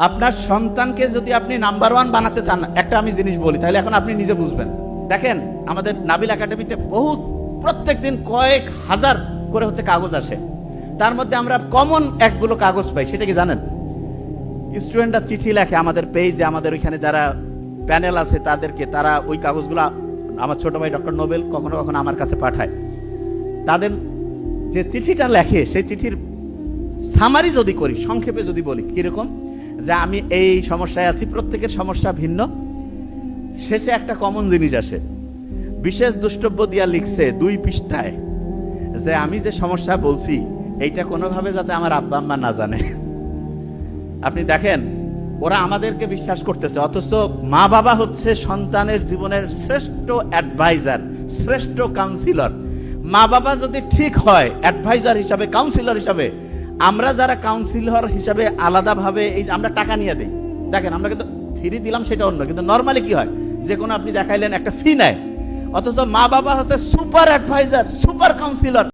আপনার সন্তানকে যদি আপনি নাম্বার ওয়ান বানাতে চান, একটা আমি জিনিস বলি, তাহলে এখন আপনি নিজে বুঝবেন। দেখেন, আমাদের নাবিল একাডেমিতে বহুত প্রত্যেকদিন কয়েক হাজার করে হচ্ছে কাগজ আসে। তার মধ্যে আমরা কমন একগুলো কাগজ পাই, সেটা কি জানেন? স্টুডেন্টরা চিঠি লেখে আমাদের পেজে, আমাদের ওইখানে যারা প্যানেল আছে তাদেরকে, তারা ওই কাগজগুলো আমার ছোট ভাই ডক্টর নোবেল কখনো কখনো আমার কাছে পাঠায়। তাদের যে চিঠিটা লেখে, সেই চিঠির সামারি যদি করি, সংক্ষেপে যদি বলি কিরকম, যে আমি এই সমস্যায় আছি, প্রত্যেকের সমস্যা ভিন্ন, শেষে একটা কমন জিনিস আসে। বিশেষ দ্রষ্টব্য দিয়া লিখছে 2 পৃষ্ঠায় যে আমি যে সমস্যা বলছি এইটা কোনোভাবে যাতে আমার আব্বা আম্মা না জানে। আপনি দেখেন, ওরা আমাদেরকে বিশ্বাস করতেছে, অথচ মা বাবা হচ্ছে সন্তানের জীবনের শ্রেষ্ঠ অ্যাডভাইজার, শ্রেষ্ঠ কাউন্সিলর। মা বাবা যদি ঠিক হয় অ্যাডভাইজার হিসাবে, কাউন্সিলর হিসাবে, আমরা যারা কাউন্সিলর হিসাবে আলাদাভাবে এই আমরা টাকা নিয়ে দিই। দেখেন, আমরা কিন্তু ফ্রি দিলাম সেটা অন্য, কিন্তু নর্মালি কি হয়, যে কোনো আপনি দেখাইলেন একটা ফি নেয়, অথচ মা বাবা হচ্ছে সুপার অ্যাডভাইজার, সুপার কাউন্সিলর।